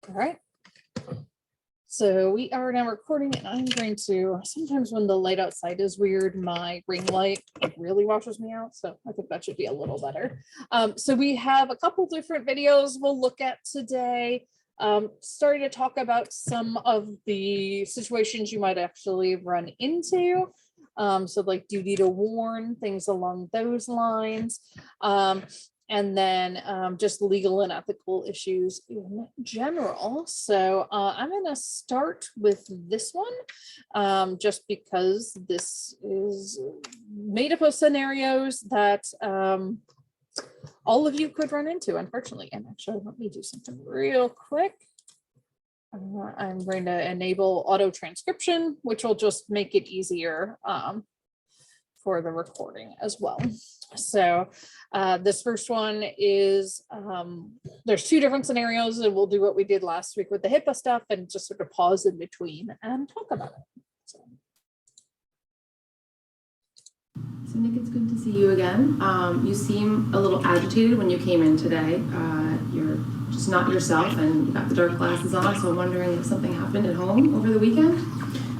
All right. So we are now recording, and I'm going to, sometimes when the light outside is weird, my ring light really washes me out. So I think that should be a little better. So we have a couple different videos we'll look at today. Starting to talk about some of the situations you might actually run into. So like duty to warn, things along those lines. And then just legal and ethical issues in general. So I'm going to start with this one, just because this is made up of scenarios that all of you could run into, unfortunately. And actually, let me do something real quick. I'm going to enable auto transcription, which will just make it easier for the recording as well. So this first one is, there's two different scenarios, and we'll do what we did last week with the HIPAA stuff and just sort of pause in between and talk about it. So Nick, it's good to see you again. You seem a little agitated when you came in today. You're just not yourself, and you got the dark glasses on, so I'm wondering if something happened at home over the weekend?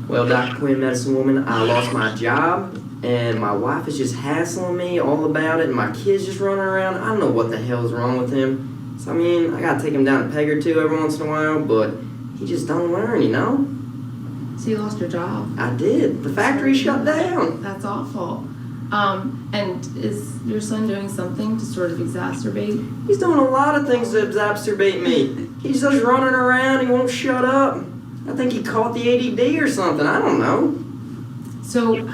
Well, Dr. Quinn, medicine woman, I lost my job, and my wife is just hassling me all about it, and my kid's just running around. I don't know what the hell's wrong with him. So, I mean, I gotta take him down a peg or two every once in a while, but he just don't learn, you know? So you lost your job? I did. The factory shut down. That's awful. And is your son doing something to sort of exacerbate? He's doing a lot of things to exacerbate me. He's just running around, he won't shut up. I think he caught the ADD or something, I don't know. So,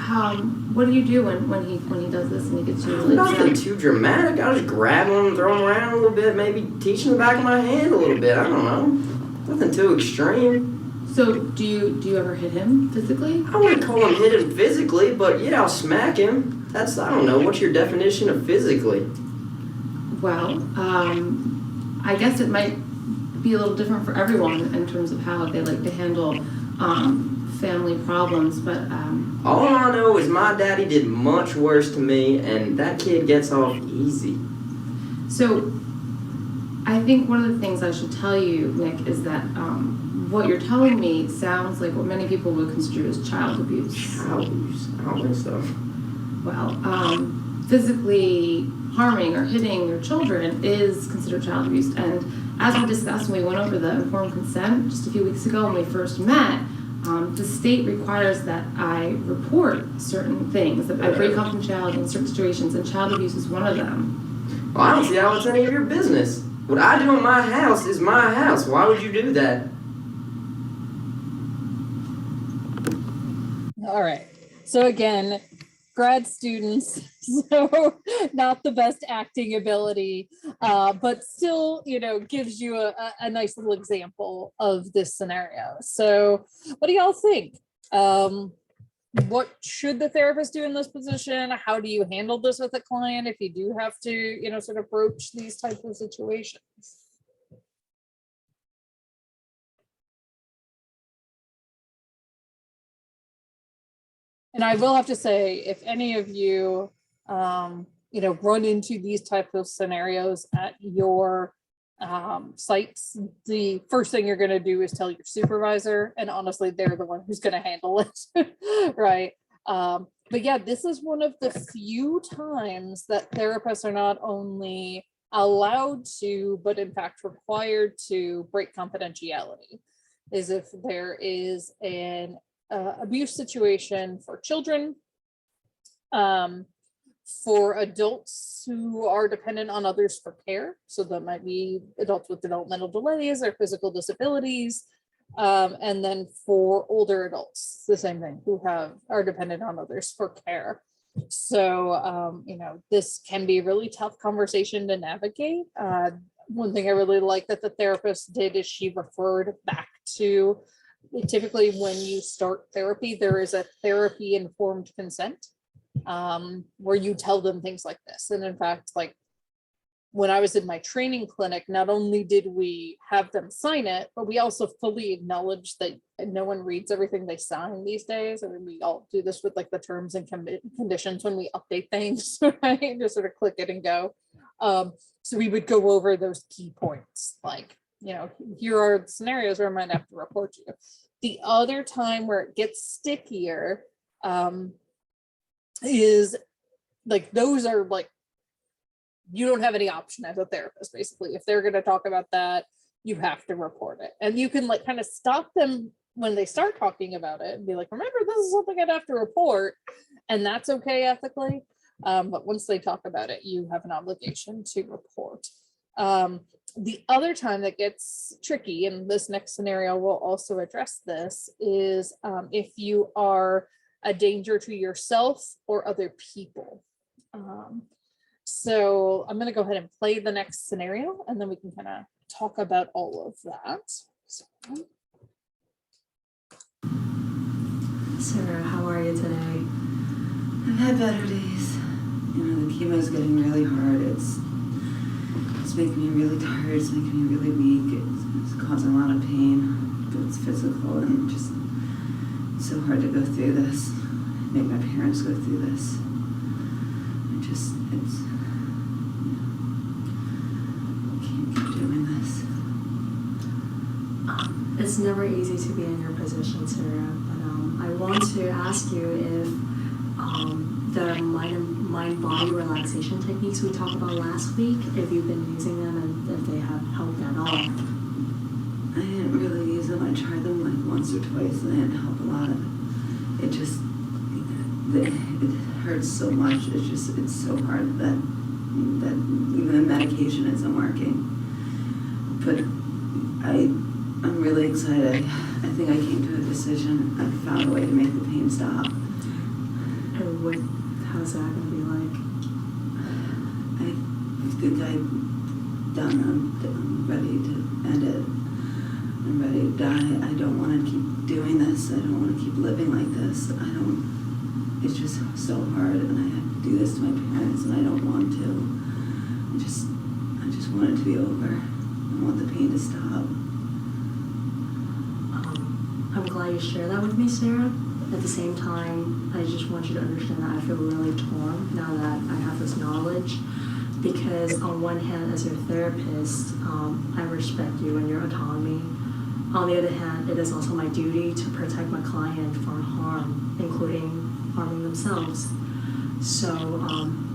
what do you do when he does this and he gets you really Nothing too dramatic. I just grab him, throw him around a little bit, maybe teach him the back of my hand a little bit. I don't know. Nothing too extreme. So do you ever hit him physically? I wouldn't call him hit him physically, but yeah, I'll smack him. That's, I don't know, what's your definition of physically? Well, I guess it might be a little different for everyone in terms of how they like to handle family problems, but all I know is my daddy did much worse to me, and that kid gets off easy. So I think one of the things I should tell you, Nick, is that what you're telling me sounds like what many people would construe as child abuse. Child abuse? I don't think so. Well, physically harming or hitting your children is considered child abuse, and as we discussed when we went over the informed consent just a few weeks ago when we first met, the state requires that I report certain things, that I break confidentiality in certain situations, and child abuse is one of them. Well, I don't see how it's any of your business. What I do in my house is my house. Why would you do that? All right. So again, grad students, so not the best acting ability, but still, you know, gives you a nice little example of this scenario. So what do y'all think? What should the therapist do in this position? How do you handle this with a client if you do have to, you know, sort of broach these types of situations? And I will have to say, if any of you, you know, run into these types of scenarios at your sites, the first thing you're going to do is tell your supervisor, and honestly, they're the one who's going to handle it, right? But yeah, this is one of the few times that therapists are not only allowed to, but in fact required to break confidentiality, is if there is an abuse situation for children, for adults who are dependent on others for care. So that might be adults with developmental delays or physical disabilities. And then for older adults, the same thing, who are dependent on others for care. So, you know, this can be a really tough conversation to navigate. One thing I really like that the therapist did is she referred back to, typically when you start therapy, there is a therapy informed consent, where you tell them things like this. And in fact, like when I was in my training clinic, not only did we have them sign it, but we also fully acknowledged that no one reads everything they sign these days. I mean, we all do this with like the terms and conditions when we update things, right? Just sort of click it and go. So we would go over those key points, like you know, here are the scenarios where I might have to report you. The other time where it gets stickier is like, those are like, you don't have any option as a therapist, basically. If they're going to talk about that, you have to report it. And you can like kind of stop them when they start talking about it and be like, remember, this is something I'd have to report. And that's okay ethically. But once they talk about it, you have an obligation to report. The other time that gets tricky, and this next scenario will also address this, is if you are a danger to yourself or other people. So I'm going to go ahead and play the next scenario, and then we can kind of talk about all of that. So, Sarah, how are you today? I've had better days. You know, the chemo's getting really hard. It's making me really tired. It's making me really weak. It's causing a lot of pain. But it's physical and just it's so hard to go through this. Make my parents go through this. It's I can't keep doing this. It's never easy to be in your position, Sarah, but I want to ask you if the mind-body relaxation techniques we talked about last week, if you've been using them and if they have helped at all. I didn't really use them. I tried them like once or twice and they didn't help a lot. It just, it hurts so much. It's so hard that even the medication isn't working. But I'm really excited. I think I came to a decision. I found a way to make the pain stop. And how's that going to be like? I think I'm done. I'm ready to end it. I'm ready to die. I don't want to keep doing this. I don't want to keep living like this. It's just so hard, and I have to do this to my parents, and I don't want to. I just want it to be over. I want the pain to stop. I'm glad you shared that with me, Sarah. At the same time, I just want you to understand that I feel really torn now that I have this knowledge. Because on one hand, as your therapist, I respect you and your autonomy. On the other hand, it is also my duty to protect my client from harm, including harming themselves. So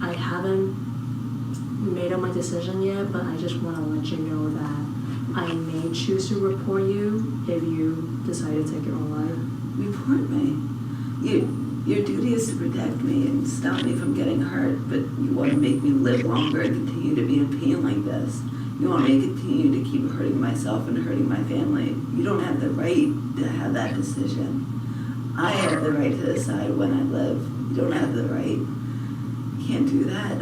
I haven't made up my decision yet, but I just want to let you know that I may choose to report you if you decide to take your own life. Report me. Your duty is to protect me and stop me from getting hurt, but you want to make me live longer and continue to be in pain like this. You want me to continue to keep hurting myself and hurting my family. You don't have the right to have that decision. I have the right to decide when I live. You don't have the right. You can't do that.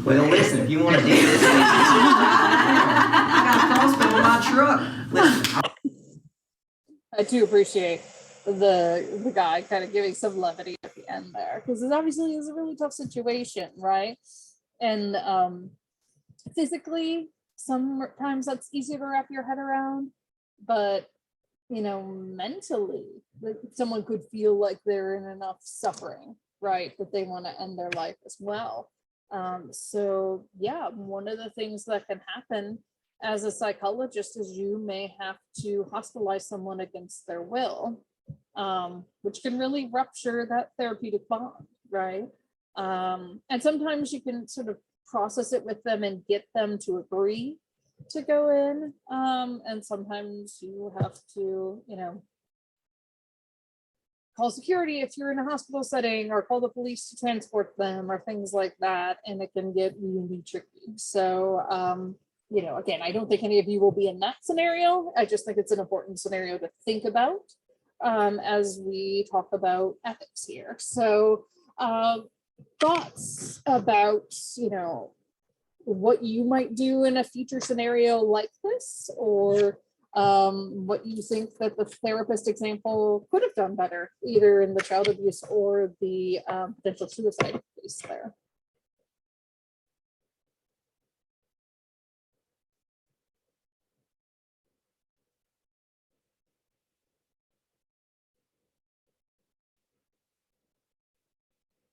Well, listen, if you want to do this, I got a crossbow in my truck. Listen, I do appreciate the guy kind of giving some levity at the end there, because it obviously is a really tough situation, right? And physically, sometimes that's easier to wrap your head around, but you know, mentally, someone could feel like they're in enough suffering, right, that they want to end their life as well. So yeah, one of the things that can happen as a psychologist is you may have to hospitalize someone against their will, which can really rupture that therapeutic bond, right? And sometimes you can sort of process it with them and get them to agree to go in. And sometimes you have to, you know, call security if you're in a hospital setting, or call the police to transport them, or things like that. And it can get really tricky. So, you know, again, I don't think any of you will be in that scenario. I just think it's an important scenario to think about as we talk about ethics here. So thoughts about, you know, what you might do in a future scenario like this, or what you think that the therapist example could have done better, either in the child abuse or the potential suicide case there.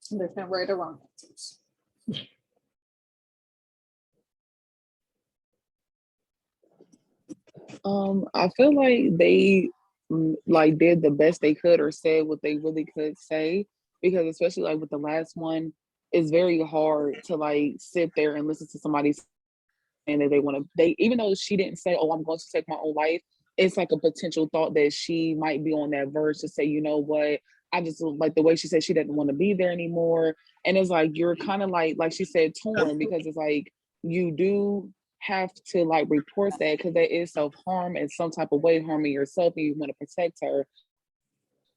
And there's no right or wrong answers. I feel like they like did the best they could or said what they really could say, because especially like with the last one, it's very hard to like sit there and listen to somebody saying that they even though she didn't say, oh, I'm going to take my own life, it's like a potential thought that she might be on that verge to say, you know what, I just like the way she said she didn't want to be there anymore. And it's like you're kind of like she said, torn, because it's like you do have to like report that because there is self-harm in some type of way, harming yourself, and you want to protect her.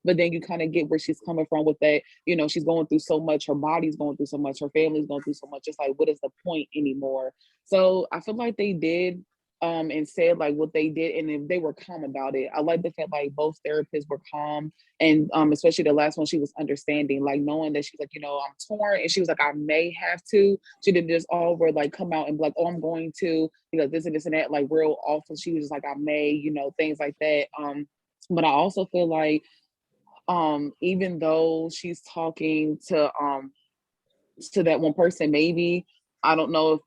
But then you kind of get where she's coming from with that, you know, she's going through so much, her body's going through so much, her family's going through so much. It's like, what is the point anymore? So I feel like they did and said like what they did, and if they were calm about it. I like the fact like both therapists were calm, and especially the last one, she was understanding, like knowing that she's like, you know, I'm torn, and she was like, I may have to. She didn't just over like come out and be like, oh, I'm going to, because this and this and that, like real awful. She was just like, I may, you know, things like that. But I also feel like even though she's talking to that one person, maybe I don't know if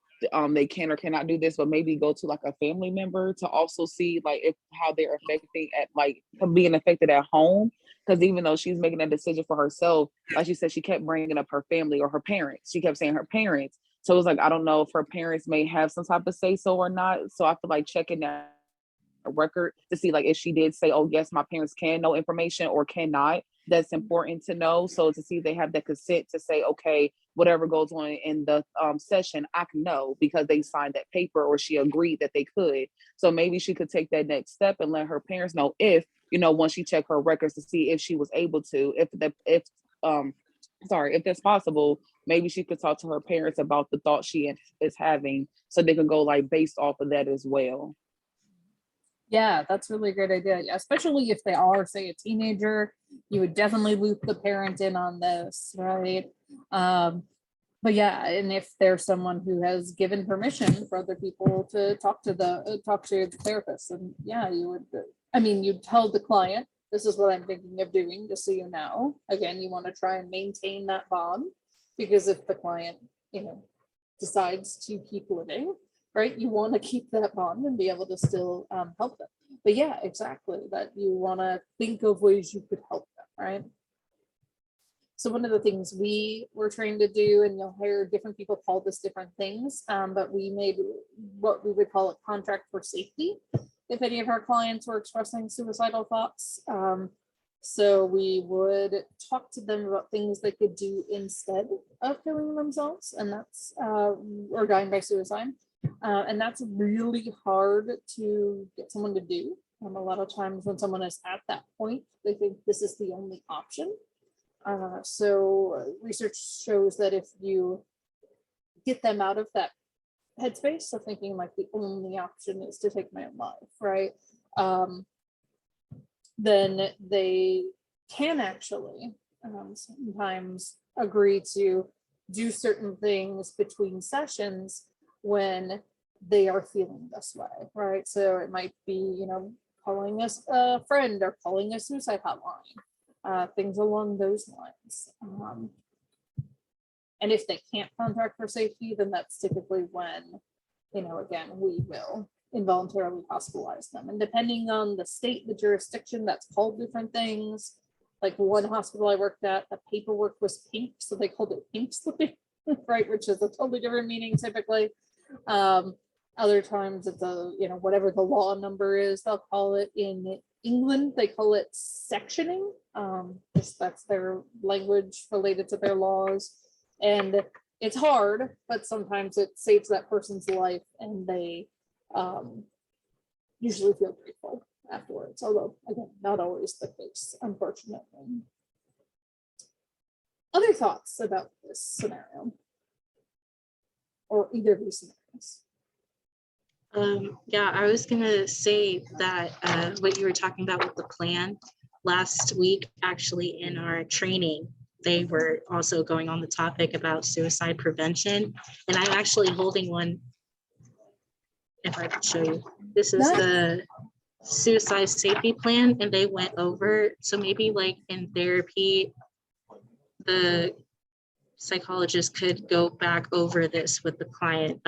they can or cannot do this, but maybe go to like a family member to also see like if how they're affecting at like being affected at home. Because even though she's making a decision for herself, like she said, she kept bringing up her family or her parents. She kept saying her parents. So it's like, I don't know if her parents may have some type of say so or not. So I feel like checking that record to see like if she did say, oh yes, my parents can know information or cannot. That's important to know. So to see if they have that consent to say, okay, whatever goes on in the session, I can know because they signed that paper or she agreed that they could. So maybe she could take that next step and let her parents know if, you know, once she checked her records to see if she was able to, if that's possible, maybe she could talk to her parents about the thought she is having, so they can go like based off of that as well. Yeah, that's really a great idea. Yeah, especially if they are, say, a teenager, you would definitely loop the parent in on this, right? But yeah, and if there's someone who has given permission for other people to talk to the therapist, and yeah, you would. I mean, you tell the client, this is what I'm thinking of doing, just so you know. Again, you want to try and maintain that bond, because if the client, you know, decides to keep living, right, you want to keep that bond and be able to still help them. But yeah, exactly, that you want to think of ways you could help them, right? So one of the things we were trained to do, and you'll hear different people call this different things, but we made what we would call a contract for safety if any of our clients were expressing suicidal thoughts. So we would talk to them about things they could do instead of killing themselves, and that's or dying by suicide. And that's really hard to get someone to do. A lot of times when someone is at that point, they think this is the only option. So research shows that if you get them out of that headspace of thinking like the only option is to take my own life, right? Then they can actually sometimes agree to do certain things between sessions when they are feeling this way, right? So it might be, you know, calling us a friend or calling a suicide hotline, things along those lines. And if they can't contact for safety, then that's typically when, you know, again, we will involuntarily hospitalize them. And depending on the state, the jurisdiction, that's called different things. Like one hospital I worked at, the paperwork was pink, so they called it pink slipping, right? Which is a totally different meaning typically. Other times it's a, you know, whatever the law number is, they'll call it. In England, they call it sectioning. That's their language related to their laws. And it's hard, but sometimes it saves that person's life, and they usually feel grateful afterwards. Although, again, not always the case, unfortunately. Other thoughts about this scenario? Or either of these scenarios? Yeah, I was gonna say that what you were talking about with the plan last week, actually in our training, they were also going on the topic about suicide prevention. And I'm actually holding one, if I can show you. This is the suicide safety plan, and they went over, so maybe like in therapy, the psychologist could go back over this with the client.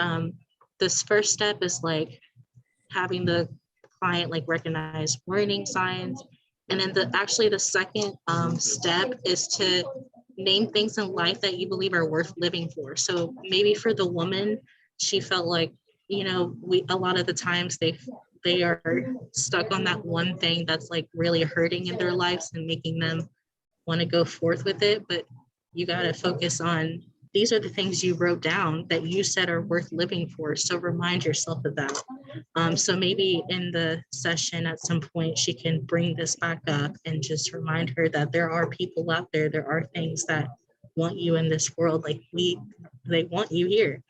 This first step is like having the client like recognize warning signs. And then the second step is to name things in life that you believe are worth living for. So maybe for the woman, she felt like, a lot of the times they are stuck on that one thing that's like really hurting in their lives and making them want to go forth with it. But you got to focus on, these are the things you wrote down that you said are worth living for. So remind yourself of that. So maybe in the session at some point, she can bring this back up and just remind her that there are people out there, there are things that want you in this world. Like they want you here.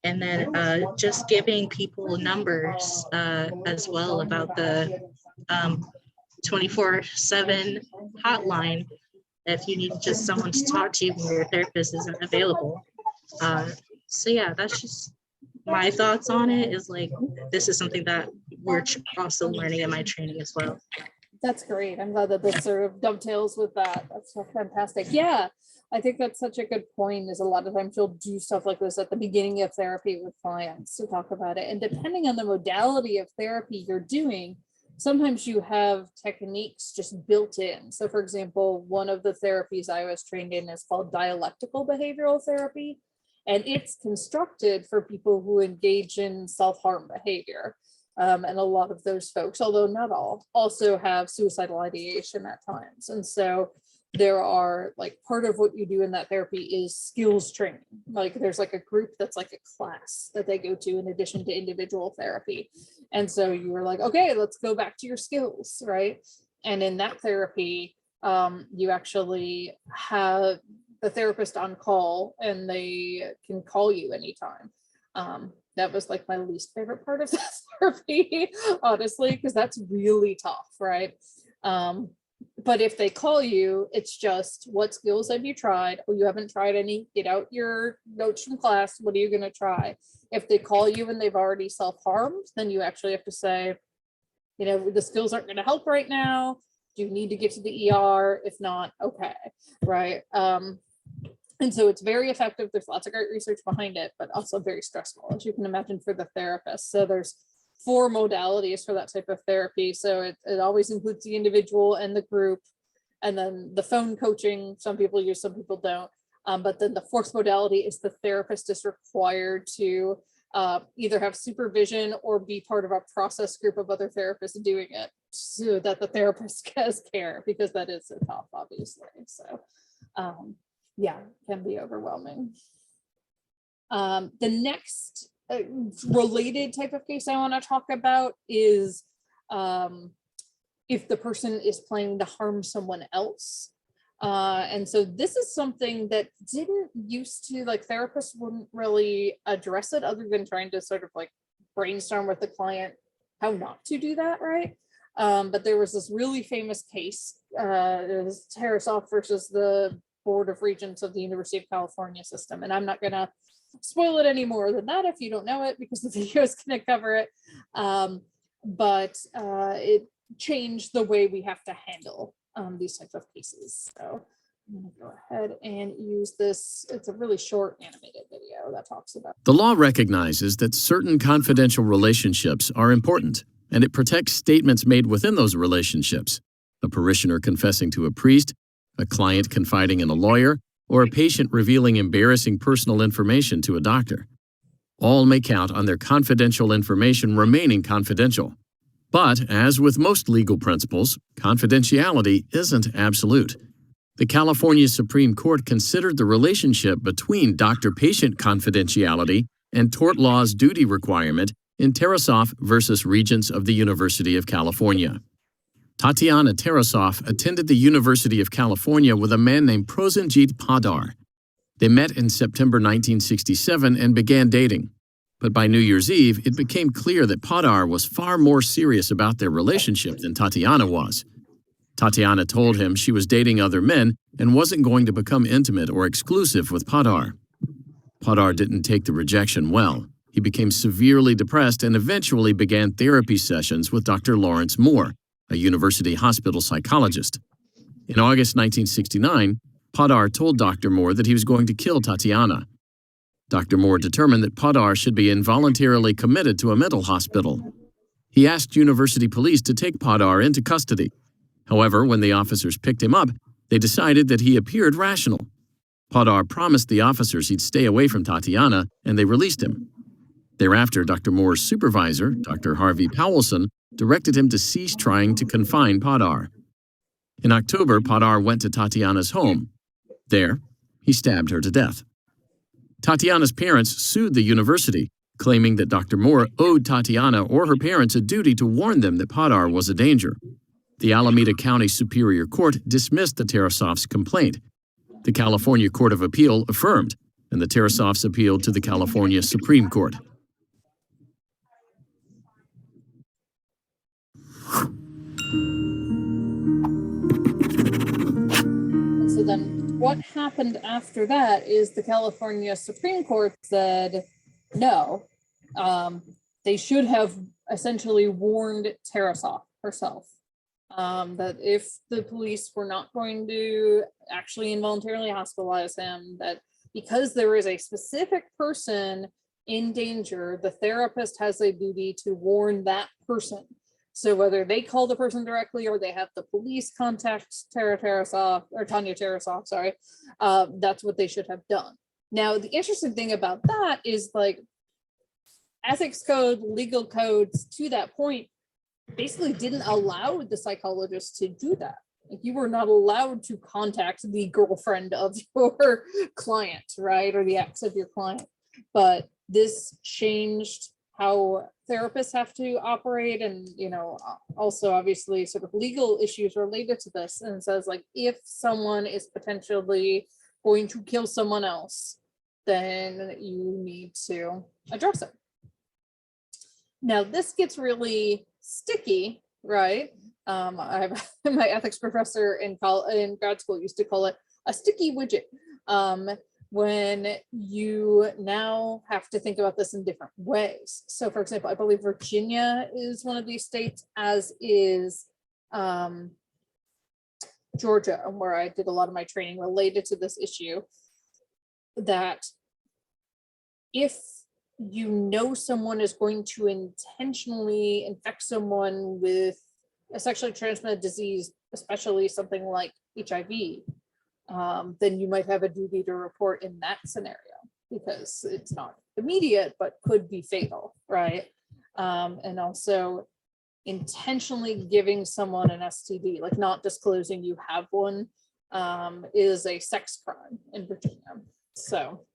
And then just giving people numbers as well about the 24/7 hotline if you need just someone to talk to when your therapist isn't available. So yeah, that's just my thoughts on it. Is like, this is something that we're also learning in my training as well. That's great. I'm glad that this sort of dovetails with that. That's so fantastic. Yeah, I think that's such a good point, is a lot of times you'll do stuff like this at the beginning of therapy with clients to talk about it. And depending on the modality of therapy you're doing, sometimes you have techniques just built in. So for example, one of the therapies I was trained in is called Dialectical behavioral therapy. And it's constructed for people who engage in self-harm behavior. And a lot of those folks, although not all, also have suicidal ideation at times. And so there are, like, part of what you do in that therapy is skills training. Like there's like a group that's like a class that they go to in addition to individual therapy. And so you were like, okay, let's go back to your skills, right? And in that therapy, you actually have the therapist on call and they can call you anytime. That was like my least favorite part of the therapy, honestly, because that's really tough, right? But if they call you, it's just, what skills have you tried? Oh, you haven't tried any? Get out your notes from class. What are you going to try? If they call you and they've already self-harmed, then you actually have to say, the skills aren't going to help right now. Do you need to get to the ER? If not, okay, right? And so it's very effective. There's lots of great research behind it, but also very stressful, as you can imagine, for the therapist. So there's 4 modalities for that type of therapy. So it always includes the individual and the group, and then the phone coaching. Some people use, some people don't. But then the 4th modality is the therapist is required to either have supervision or be part of a process group of other therapists doing it, so that the therapist has care, because that is so tough, obviously. So yeah, can be overwhelming. The next related type of case I want to talk about is if the person is planning to harm someone else. And so this is something that didn't used to, like, therapists wouldn't really address it other than trying to sort of like brainstorm with the client how not to do that, right? But there was this really famous case, it was Tarasoff versus the Board of Regents of the University of California system. And I'm not gonna spoil it any more than that if you don't know it, because the video is gonna cover it. But it changed the way we have to handle these types of cases. So I'm gonna go ahead and use this. It's a really short animated video that talks about. The law recognizes that certain confidential relationships are important, and it protects statements made within those relationships. A parishioner confessing to a priest, a client confiding in a lawyer, or a patient revealing embarrassing personal information to a doctor. All may count on their confidential information remaining confidential. But, as with most legal principles, confidentiality isn't absolute. The California Supreme Court considered the relationship between doctor-patient confidentiality and tort law's duty requirement in Tarasoff versus Regents of the University of California. Tatiana Tarasoff attended the University of California with a man named Prosenjit Padar. They met in September 1967 and began dating. But by New Year's Eve, it became clear that Padar was far more serious about their relationship than Tatiana was. Tatiana told him she was dating other men and wasn't going to become intimate or exclusive with Padar. Padar didn't take the rejection well. He became severely depressed and eventually began therapy sessions with Dr. Lawrence Moore, a university hospital psychologist. In August 1969, Padar told Dr. Moore that he was going to kill Tatiana. Dr. Moore determined that Padar should be involuntarily committed to a mental hospital. He asked university police to take Padar into custody. However, when the officers picked him up, they decided that he appeared rational. Padar promised the officers he'd stay away from Tatiana, and they released him. Thereafter, Dr. Moore's supervisor, Dr. Harvey Powelson, directed him to cease trying to confine Padar. In October, Padar went to Tatiana's home. There, he stabbed her to death. Tatiana's parents sued the university, claiming that Dr. Moore owed Tatiana or her parents a duty to warn them that Padar was a danger. The Alameda County Superior Court dismissed the Tarasovs' complaint. The California Court of Appeal affirmed, and the Tarasovs appealed to the California Supreme Court. So then what happened after that is the California Supreme Court said, no, they should have essentially warned Tarasov herself that if the police were not going to actually involuntarily hospitalize him, that because there is a specific person in danger, the therapist has a duty to warn that person. So whether they call the person directly or they have the police contact Tanya Tarasov, sorry, that's what they should have done. Now, the interesting thing about that is like ethics code, legal codes to that point basically didn't allow the psychologist to do that. Like you were not allowed to contact the girlfriend of your client, right? Or the ex of your client. But this changed how therapists have to operate, and also obviously sort of legal issues related to this, and says like if someone is potentially going to kill someone else, then you need to address it. Now this gets really sticky, right? I have my ethics professor in grad school used to call it a sticky widget. When you now have to think about this in different ways. So for example, I believe Virginia is one of these states, as is Georgia, where I did a lot of my training related to this issue, that if you know someone is going to intentionally infect someone with a sexually transmitted disease, especially something like HIV, then you might have a duty to report in that scenario because it's not immediate, but could be fatal, right? And also intentionally giving someone an STD, like not disclosing you have one, is a sex crime in Virginia. So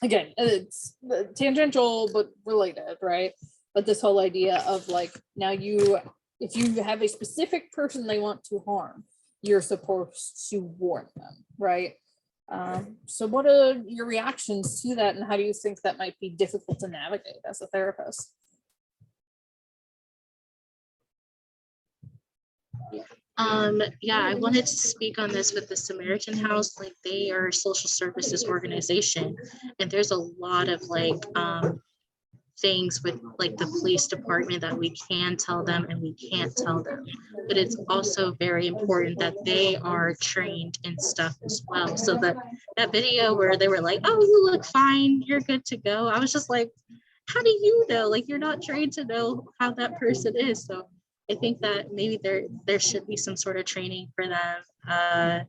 again, it's tangential, but related, right? But this whole idea of like, now if you have a specific person they want to harm, you're supposed to warn them, right? So what are your reactions to that, and how do you think that might be difficult to navigate as a therapist? Yeah, I wanted to speak on this with the Samaritan House. Like they are a social services organization, and there's a lot of like things with like the police department that we can tell them and we can't tell them. But it's also very important that they are trained in stuff as well. So that video where they were like, oh, you look fine, you're good to go. I was just like, how do you know? Like you're not trained to know how that person is. So I think that maybe there should be some sort of training for them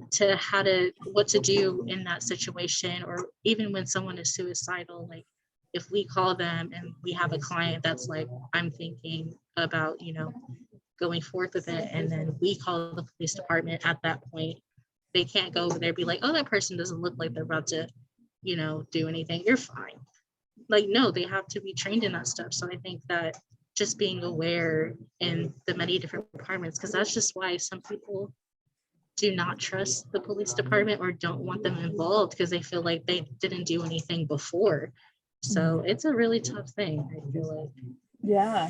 to what to do in that situation, or even when someone is suicidal. Like if we call them and we have a client that's like, I'm thinking about, going forth with it, and then we call the police department at that point, they can't go over there and be like, oh, that person doesn't look like they're about to, do anything. You're fine. Like, no, they have to be trained in that stuff. So I think that just being aware in the many different departments, because that's just why some people do not trust the police department or don't want them involved, because they feel like they didn't do anything before. So it's a really tough thing, I feel like. Yeah.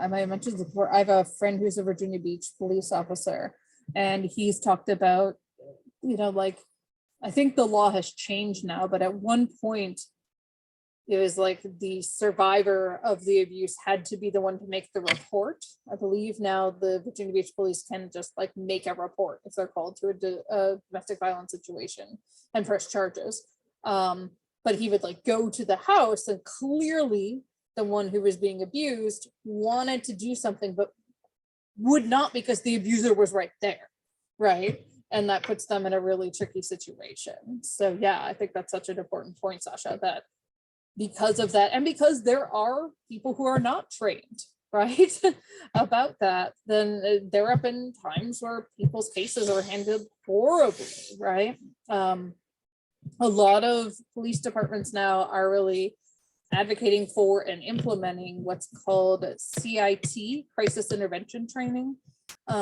I might have mentioned before, I have a friend who's a Virginia Beach police officer, and he's talked about, like, I think the law has changed now, but at one point it was like the survivor of the abuse had to be the one to make the report. I believe now the Virginia Beach police can just like make a report if they're called to a domestic violence situation and press charges. But he would like go to the house and clearly the one who was being abused wanted to do something, but would not because the abuser was right there, right? And that puts them in a really tricky situation. So yeah, I think that's such an important point, Sasha, that because of that, and because there are people who are not trained, right, about that, then there have been times where people's cases are handled horribly, right? A lot of police departments now are really advocating for and implementing what's called CIT, crisis intervention training,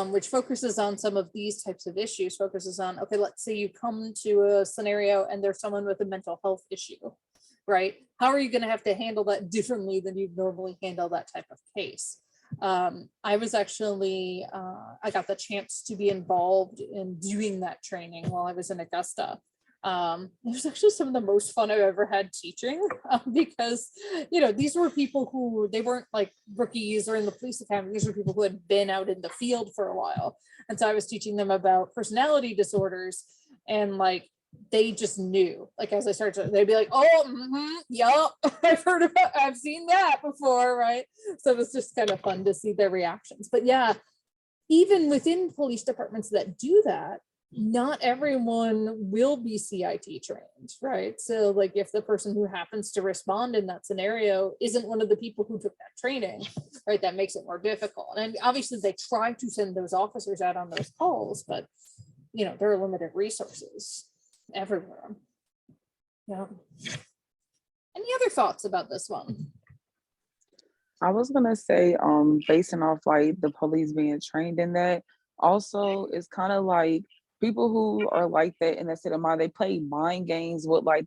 which focuses on some of these types of issues, focuses on, okay, let's say you come to a scenario and there's someone with a mental health issue, right? How are you going to have to handle that differently than you'd normally handle that type of case? I was actually, I got the chance to be involved in doing that training while I was in Augusta. It was actually some of the most fun I've ever had teaching, because, you know, these were people who, they weren't like rookies or in the police academy. These were people who had been out in the field for a while. And so I was teaching them about personality disorders, and like, they just knew, like, as I started, they'd be like, oh, yup, I've seen that before, right? So it was just kind of fun to see their reactions. But yeah, even within police departments that do that, not everyone will be CIT trained, right? So like, if the person who happens to respond in that scenario isn't one of the people who took that training, right, that makes it more difficult. And obviously they try to send those officers out on those calls, but you know, there are limited resources everywhere. Yeah. Any other thoughts about this one? I was gonna say, basing off like the police being trained in that, also it's kind of like people who are like that in that state of mind, they play mind games with like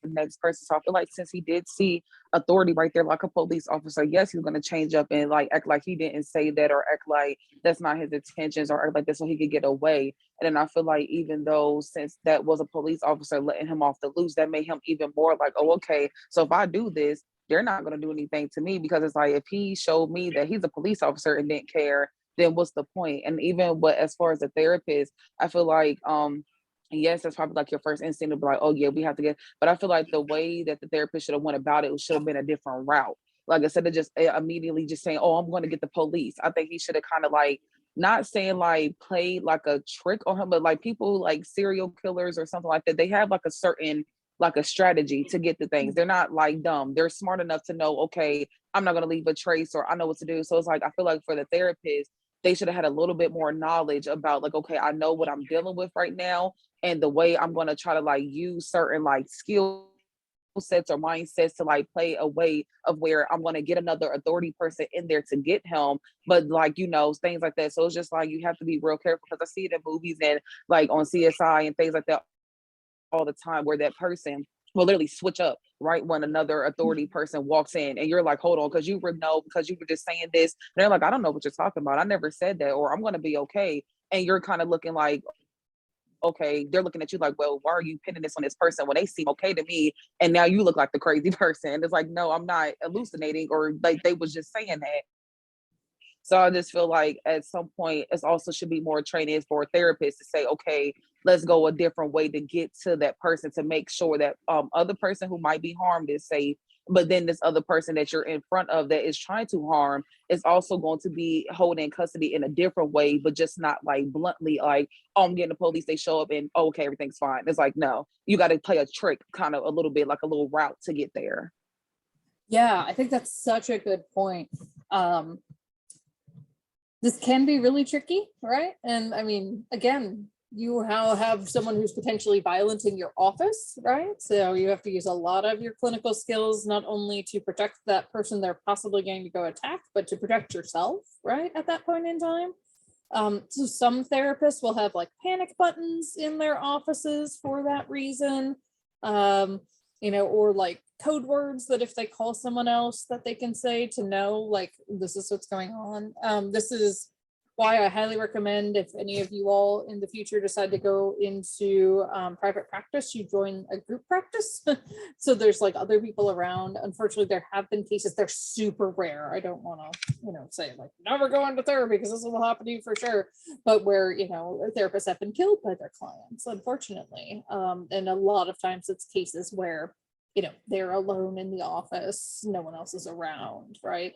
the next person. So I feel like since he did see authority right there, like a police officer, yes, he's gonna change up and like act like he didn't say that, or act like that's not his intentions, or act like that's so he could get away. And then I feel like even though since that was a police officer letting him off the loose, that made him even more like, oh, okay, so if I do this, they're not going to do anything to me, because it's like if he showed me that he's a police officer and didn't care, then what's the point? And even what as far as a therapist, I feel like yes, that's probably like your first instinct to be like, oh yeah, we have to get, but I feel like the way that the therapist should have went about it should have been a different route. Like instead of just immediately just saying, oh, I'm going to get the police, I think he should have kind of like, not saying like played like a trick on him, but like people like serial killers or something like that, they have like a certain, like a strategy to get the things. They're not like dumb. They're smart enough to know, okay, I'm not going to leave a trace, or I know what to do. So it's like, I feel like for the therapist, they should have had a little bit more knowledge about like, okay, I know what I'm dealing with right now. And the way I'm going to try to like use certain like skill sets or mindsets to like play a way of where I'm going to get another authority person in there to get him. But like, you know, things like that. So it's just like, you have to be real careful, because I see it in movies and like on CSI and things like that all the time, where that person will literally switch up right when another authority person walks in, and you're like, hold on, because you were just saying this, and they're like, I don't know what you're talking about, I never said that, or I'm going to be okay. And you're kind of looking like, okay, they're looking at you like, well, why are you pinning this on this person when they seem okay to me, and now you look like the crazy person? It's like, no, I'm not hallucinating, or like they was just saying that. So I just feel like at some point it also should be more training for therapists to say, okay, let's go a different way to get to that person, to make sure that other person who might be harmed is safe. But then this other person that you're in front of that is trying to harm is also going to be held in custody in a different way, but just not like bluntly like, oh, I'm getting the police, they show up and oh, okay, everything's fine. It's like, no, you got to play a trick, kind of a little bit like a little route to get there. Yeah, I think that's such a good point. This can be really tricky, right? And I mean, again, you have someone who's potentially violent in your office, right? So you have to use a lot of your clinical skills, not only to protect that person they're possibly going to go attack, but to protect yourself, right, at that point in time. So some therapists will have like panic buttons in their offices for that reason, you know, or like code words that if they call someone else that they can say to know, like, this is what's going on. This is why I highly recommend, if any of you all in the future decide to go into private practice, you join a group practice. So there's like other people around. Unfortunately, there have been cases, they're super rare. I don't want to, you know, say like never go into therapy because this will happen to you for sure. But where, you know, therapists have been killed by their clients, unfortunately. And a lot of times it's cases where they're alone in the office, no one else is around, right?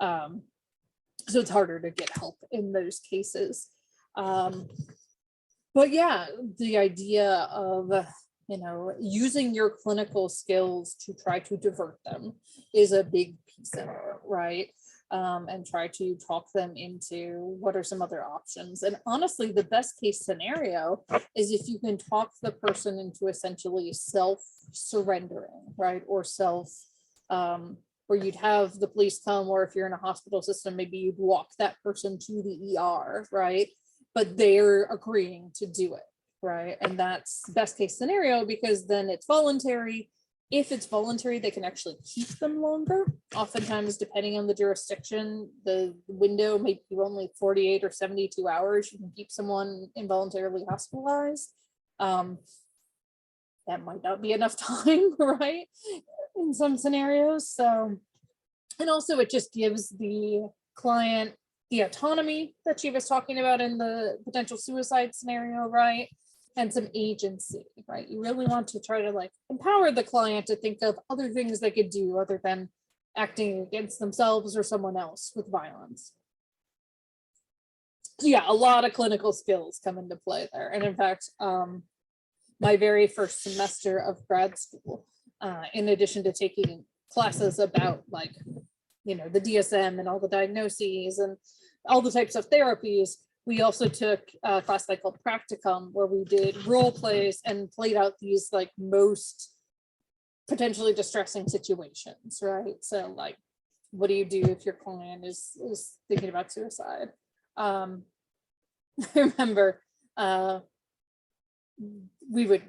So it's harder to get help in those cases. But yeah, the idea of, using your clinical skills to try to divert them is a big piece of it, right? And try to talk them into what are some other options. And honestly, the best case scenario is if you can talk the person into essentially self-surrendering, right? Or where you'd have the police come, or if you're in a hospital system, maybe you'd walk that person to the ER, right? But they're agreeing to do it, right? And that's best case scenario, because then it's voluntary. If it's voluntary, they can actually keep them longer. Oftentimes, depending on the jurisdiction, the window may be only 48 or 72 hours. You can keep someone involuntarily hospitalized. That might not be enough time, right? In some scenarios. So, and also it just gives the client the autonomy that she was talking about in the potential suicide scenario, right? And some agency, right? You really want to try to empower the client to think of other things they could do other than acting against themselves or someone else with violence. So yeah, a lot of clinical skills come into play there. And in fact, my very first semester of grad school, in addition to taking classes about the DSM and all the diagnoses and all the types of therapies, we also took a class called Practicum, where we did role plays and played out these most potentially distressing situations, right? So what do you do if your client is thinking about suicide? I remember we would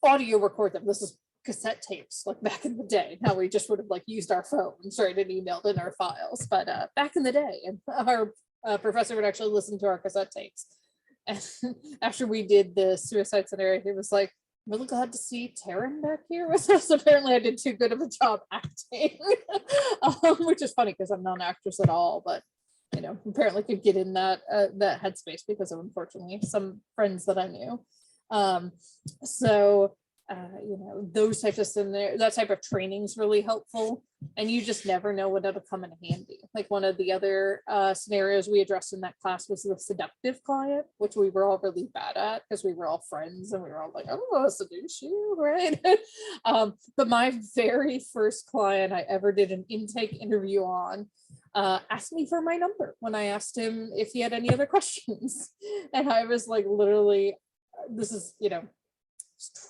audio record them. This is cassette tapes, back in the day. Now we just would have used our phones, right, and emailed in our files. But back in the day, and our professor would actually listen to our cassette tapes. And after we did the suicide scenario, he was like, really glad to see Taryn back here with us. Apparently I did too good of a job acting, which is funny because I'm not an actress at all, but apparently could get in that headspace because of, unfortunately, some friends that I knew. Those types of that type of training is really helpful, and you just never know when it'll come in handy. One of the other scenarios we addressed in that class was the seductive client, which we were all really bad at because we were all friends and we were all like, oh, I'll seduce you, right? But my very first client I ever did an intake interview on asked me for my number when I asked him if he had any other questions. And I was literally, this is,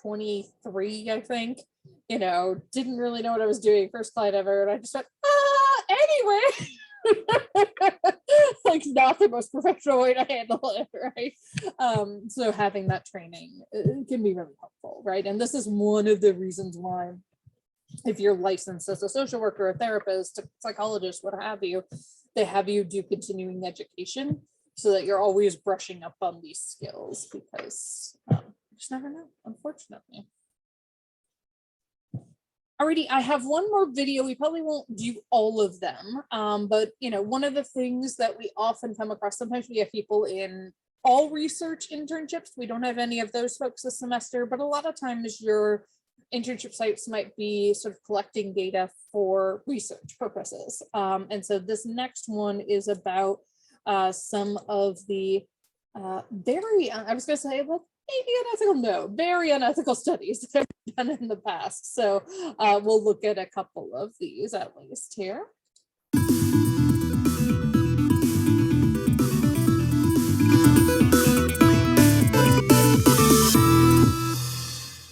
23, I think, didn't really know what I was doing, first client ever, and I just went, anyway. Not the most professional way to handle it, right? So having that training can be really helpful, right? And this is one of the reasons why, if you're licensed as a social worker, a therapist, a psychologist, what have you, they have you do continuing education so that you're always brushing up on these skills, because just never know, unfortunately. Alrighty, I have one more video. We probably won't do all of them, but one of the things that we often come across, sometimes we have people in all research internships. We don't have any of those folks this semester, but a lot of times your internship sites might be sort of collecting data for research purposes. And so this next one is about some of the very, I was going to say, maybe unethical, no, very unethical studies that have been done in the past. So we'll look at a couple of these at least here.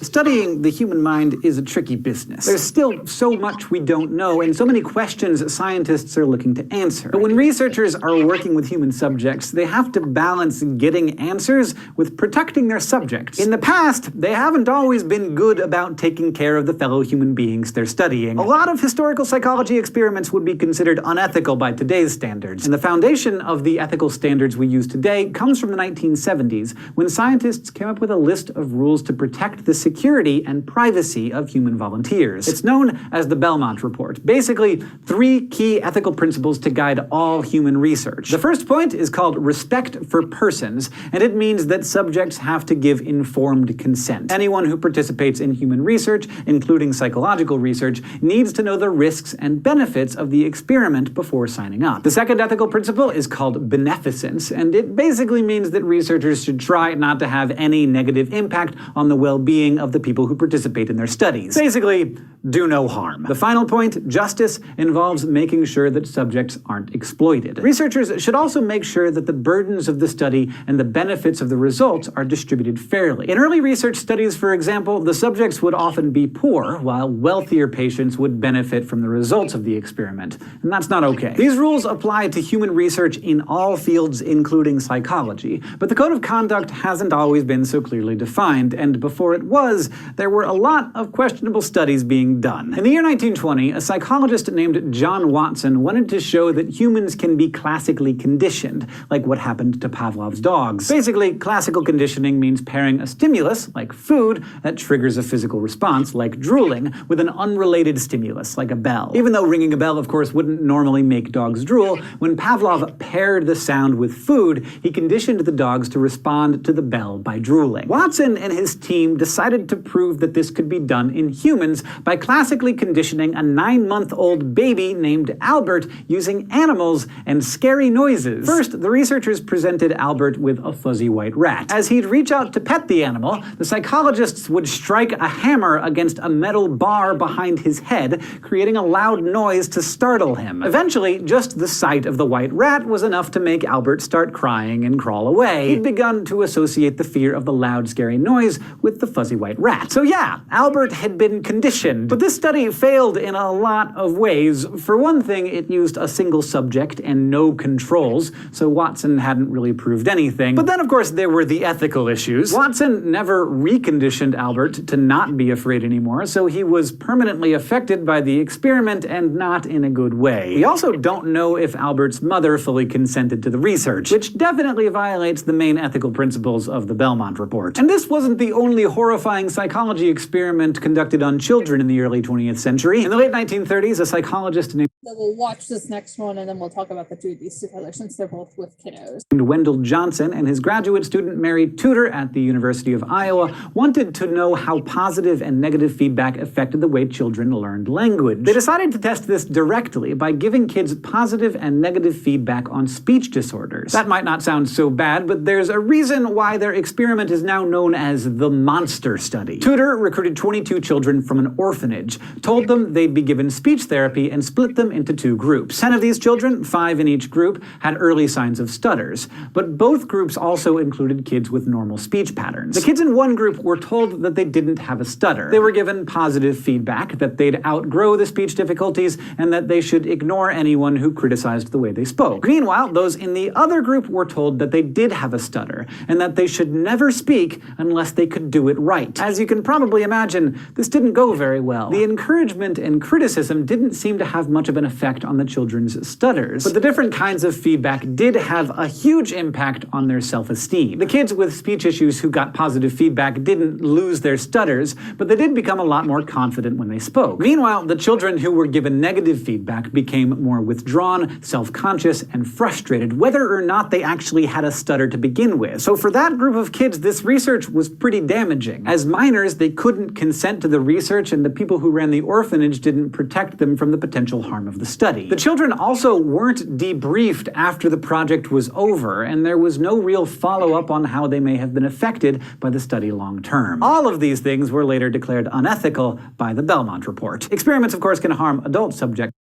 Studying the human mind is a tricky business. There's still so much we don't know, and so many questions scientists are looking to answer. But when researchers are working with human subjects, they have to balance getting answers with protecting their subjects. In the past, they haven't always been good about taking care of the fellow human beings they're studying. A lot of historical psychology experiments would be considered unethical by today's standards, and the foundation of the ethical standards we use today comes from the 1970s, when scientists came up with a list of rules to protect the security security and privacy of human volunteers. It's known as the Belmont Report. Basically, 3 key ethical principles to guide all human research. The first point is called respect for persons, and it means that subjects have to give informed consent. Anyone who participates in human research, including psychological research, needs to know the risks and benefits of the experiment before signing up. The second ethical principle is called Beneficence, and it basically means that researchers should try not to have any negative impact on the well-being of the people who participate in their studies. Basically, do no harm. The final point, justice, involves making sure that subjects aren't exploited. Researchers should also make sure that the burdens of the study and the benefits of the results are distributed fairly. In early research studies, for example, the subjects would often be poor, while wealthier patients would benefit from the results of the experiment. And that's not okay. These rules apply to human research in all fields, including psychology. But the code of conduct hasn't always been so clearly defined, and before it was, there were a lot of questionable studies being done. In the year 1920, a psychologist named John Watson wanted to show that humans can be classically conditioned, like what happened to Pavlov's dogs. Basically, classical conditioning means pairing a stimulus, like food, that triggers a physical response, like drooling, with an unrelated stimulus, like a bell. Even though ringing a bell, of course, wouldn't normally make dogs drool, when Pavlov paired the sound with food, he conditioned the dogs to respond to the bell by drooling. Watson and his team decided to prove that this could be done in humans by classically conditioning a 9-month-old baby named Albert using animals and scary noises. First, the researchers presented Albert with a fuzzy white rat. As he'd reach out to pet the animal, the psychologists would strike a hammer against a metal bar behind his head, creating a loud noise to startle him. Eventually, just the sight of the white rat was enough to make Albert start crying and crawl away. He'd begun to associate the fear of the loud, scary noise with the fuzzy white rat. So yeah, Albert had been conditioned. But this study failed in a lot of ways. For one thing, it used a single subject and no controls, so Watson hadn't really proved anything. But then, of course, there were the ethical issues. Watson never reconditioned Albert to not be afraid anymore, so he was permanently affected by the experiment and not in a good way. We also don't know if Albert's mother fully consented to the research, which definitely violates the main ethical principles of the Belmont Report. And this wasn't the only horrifying psychology experiment conducted on children in the early 20th century. In the late 1930s, a psychologist named So we'll watch this next one and then we'll talk about the 2 of these together since they're both with kiddos. Wendell Johnson and his graduate student Mary Tudor at the University of Iowa wanted to know how positive and negative feedback affected the way children learned language. They decided to test this directly by giving kids positive and negative feedback on speech disorders. That might not sound so bad, but there's a reason why their experiment is now known as the Monster Study. Tudor recruited 22 children from an orphanage, told them they'd be given speech therapy, and split them into 2 groups. 10 of these children, 5 in each group, had early signs of stutters, but both groups also included kids with normal speech patterns. The kids in one group were told that they didn't have a stutter. They were given positive feedback that they'd outgrow the speech difficulties and that they should ignore anyone who criticized the way they spoke. Meanwhile, those in the other group were told that they did have a stutter and that they should never speak unless they could do it right. As you can probably imagine, this didn't go very well. The encouragement and criticism didn't seem to have much of an effect on the children's stutters, but the different kinds of feedback did have a huge impact on their self-esteem. The kids with speech issues who got positive feedback didn't lose their stutters, but they did become a lot more confident when they spoke. Meanwhile, the children who were given negative feedback became more withdrawn, self-conscious, and frustrated, whether or not they actually had a stutter to begin with. So for that group of kids, this research was pretty damaging. As minors, they couldn't consent to the research, and the people who ran the orphanage didn't protect them from the potential harm of the study. The children also weren't debriefed after the project was over, and there was no real follow-up on how they may have been affected by the study long-term. All of these things were later declared unethical by the Belmont Report. Experiments, of course, can harm adult subjects.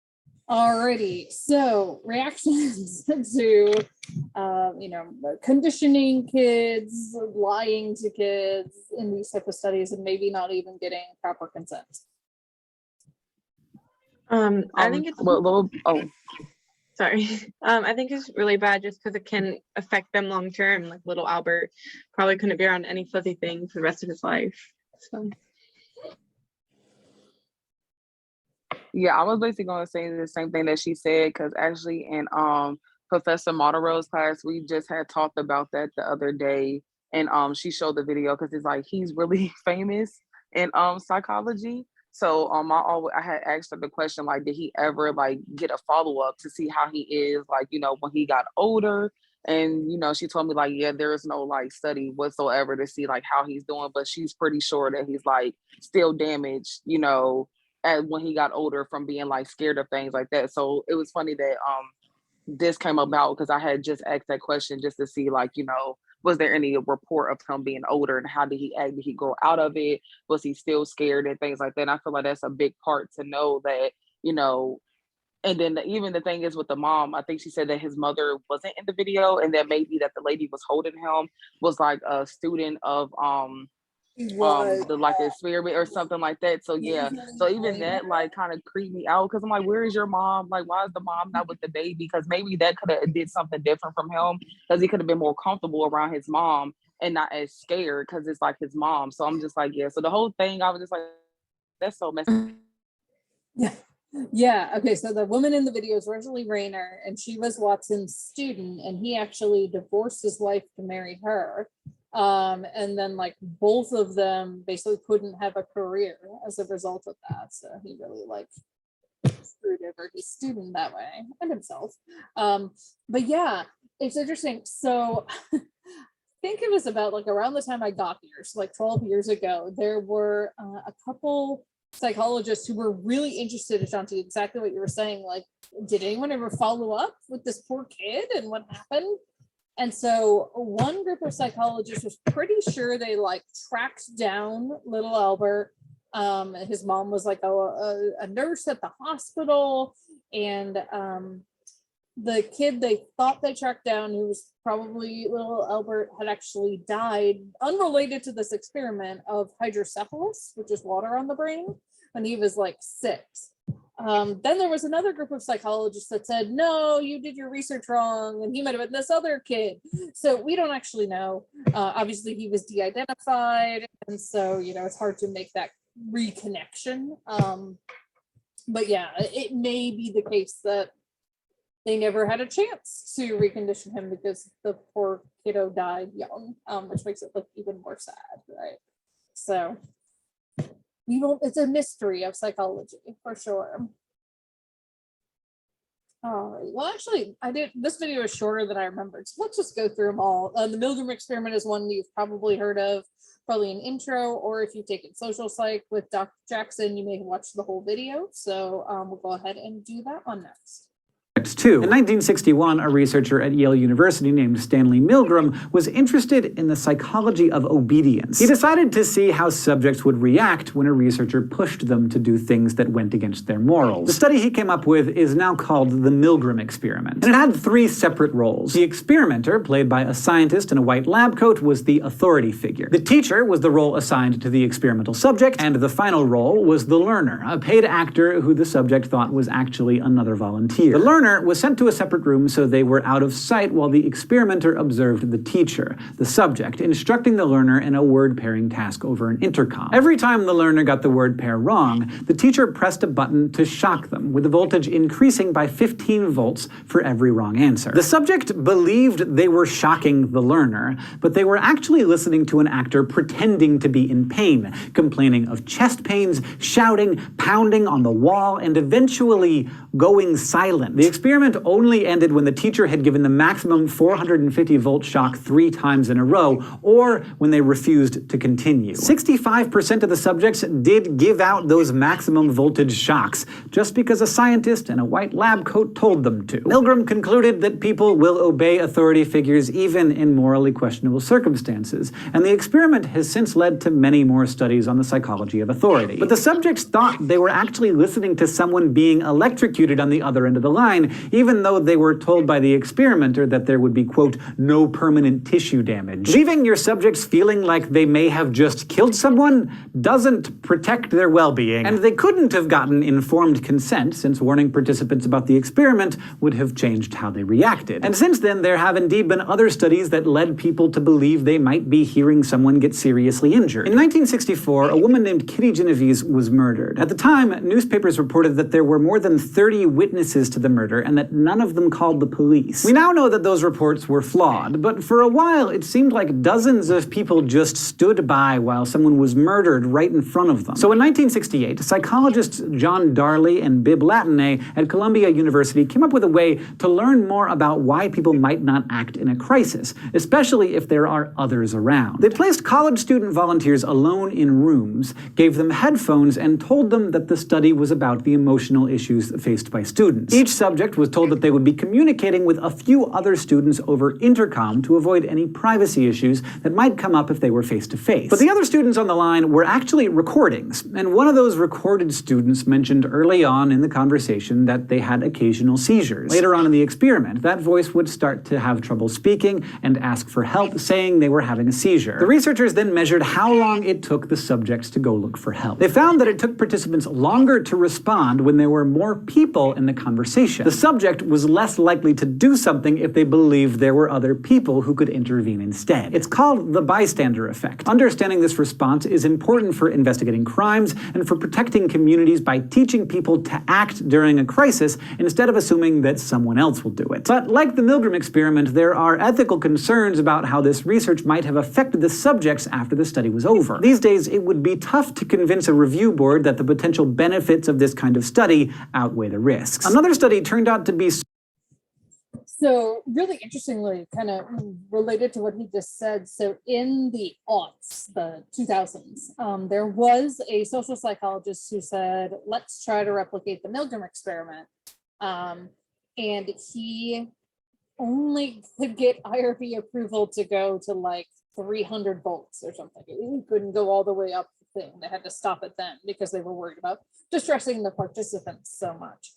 Alrighty, so reactions to, conditioning kids, lying to kids in these type of studies, and maybe not even getting proper consent. I think it's sorry. I think it's really bad just because it can affect them long term. Like little Albert probably couldn't be around any fuzzy thing for the rest of his life. So. Yeah, I was basically going to say the same thing that she said, because actually in Professor Modero's class, we just had talked about that the other day, and she showed the video because it's like he's really famous in psychology. So I had asked her the question, like, did he ever like get a follow-up to see how he is, like, you know, when he got older? And, you know, she told me, like, yeah, there is no like study whatsoever to see like how he's doing, but she's pretty sure that he's like still damaged, you know, when he got older from being like scared of things like that. So it was funny that this came about because I had just asked that question just to see, like, you know, was there any report of him being older and how did he act? Did he grow out of it? Was he still scared and things like that? And I feel like that's a big part to know that, you know, and then even the thing is with the mom, I think she said that his mother wasn't in the video and that maybe that the lady was holding him was like a student of the like experiment or something like that. So yeah, so even that like kind of creeped me out because I'm like, where is your mom? Like, why is the mom not with the baby? Because maybe that could have did something different from him because he could have been more comfortable around his mom and not as scared because it's like his mom. So I'm just like, yeah. So the whole thing, I was just like, that's so messed up. Yeah. Yeah. Okay. So the woman in the video is Rosalie Rayner, and she was Watson's student, and he actually divorced his wife to marry her. And then like both of them basically couldn't have a career as a result of that. So he really like screwed over his student that way and himself. But yeah, it's interesting. So I think it was about like around the time I got here, so like 12 years ago, there were a couple psychologists who were really interested, Ashanti, exactly what you were saying. Like, did anyone ever follow up with this poor kid and what happened? And so one group of psychologists was pretty sure they like tracked down little Albert. His mom was like a nurse at the hospital, and the kid they thought they tracked down, who was probably little Albert, had actually died unrelated to this experiment of hydrocephalus, which is water on the brain, when he was like 6. Then there was another group of psychologists that said, no, you did your research wrong, and he might have been this other kid. So we don't actually know. Obviously, he was de-identified, and so, you know, it's hard to make that reconnection. But yeah, it may be the case that they never had a chance to recondition him because the poor kiddo died young, which makes it look even more sad, right? So we won't, it's a mystery of psychology for sure. All right, well, actually, this video is shorter than I remembered, so let's just go through them all. The Milgram Experiment is one you've probably heard of, probably an intro, or if you've taken social psych with Dr. Jackson, you may have watched the whole video. So we'll go ahead and do that one next. Too. In 1961, a researcher at Yale University named Stanley Milgram was interested in the psychology of obedience. He decided to see how subjects would react when a researcher pushed them to do things that went against their morals. The study he came up with is now called the Milgram Experiment, and it had 3 separate roles. The experimenter, played by a scientist in a white lab coat, was the authority figure. The teacher was the role assigned to the experimental subject, and the final role was the learner, a paid actor who the subject thought was actually another volunteer. The learner was sent to a separate room so they were out of sight while the experimenter observed the teacher, the subject, instructing the learner in a word pairing task over an intercom. Every time the learner got the word pair wrong, the teacher pressed a button to shock them, with the voltage increasing by 15 volts for every wrong answer. The subject believed they were shocking the learner, but they were actually listening to an actor pretending to be in pain, complaining of chest pains, shouting, pounding on the wall, and eventually going silent. The experiment only ended when the teacher had given the maximum 450 volt shock 3 times in a row, or when they refused to continue. 65% of the subjects did give out those maximum voltage shocks, just because a scientist in a white lab coat told them to. Milgram concluded that people will obey authority figures even in morally questionable circumstances, and the experiment has since led to many more studies on the psychology of authority. But the subjects thought they were actually listening to someone being electrocuted on the other end of the line, even though they were told by the experimenter that there would be, quote, no permanent tissue damage. Leaving your subjects feeling like they may have just killed someone doesn't protect their well-being, and they couldn't have gotten informed consent, since warning participants about the experiment would have changed how they reacted. And since then, there have indeed been other studies that led people to believe they might be hearing someone get seriously injured. In 1964, a woman named Kitty Genovese was murdered. At the time, newspapers reported that there were more than 30 witnesses to the murder, and that none of them called the police. We now know that those reports were flawed, but for a while it seemed like dozens of people just stood by while someone was murdered right in front of them. So in 1968, psychologists John Darley and Bibb Latané at Columbia University came up with a way to learn more about why people might not act in a crisis, especially if there are others around. They placed college student volunteers alone in rooms, gave them headphones, and told them that the study was about the emotional issues faced by students. Each subject was told that they would be communicating with a few other students over intercom to avoid any privacy issues that might come up if they were face-to-face. But the other students on the line were actually recordings, and one of those recorded students mentioned early on in the conversation that they had occasional seizures. Later on in the experiment, that voice would start to have trouble speaking and ask for help, saying they were having a seizure. The researchers then measured how long it took the subjects to go look for help. They found that it took participants longer to respond when there were more people in the conversation. The subject was less likely to do something if they believed there were other people who could intervene instead. It's called the Bystander Effect. Understanding this response is important for investigating crimes and for protecting communities by teaching people to act during a crisis instead of assuming that someone else will do it. But like the Milgram experiment, there are ethical concerns about how this research might have affected the subjects after the study was over. These days, it would be tough to convince a review board that the potential benefits of this kind of study outweigh the risks. Another study turned out to be So really interestingly, kind of related to what he just said, so in the aughts, the 2000s, there was a social psychologist who said, let's try to replicate the Milgram experiment. And he only could get IRB approval to go to like 300 volts or something. He couldn't go all the way up the thing. They had to stop it then because they were worried about distressing the participants so much.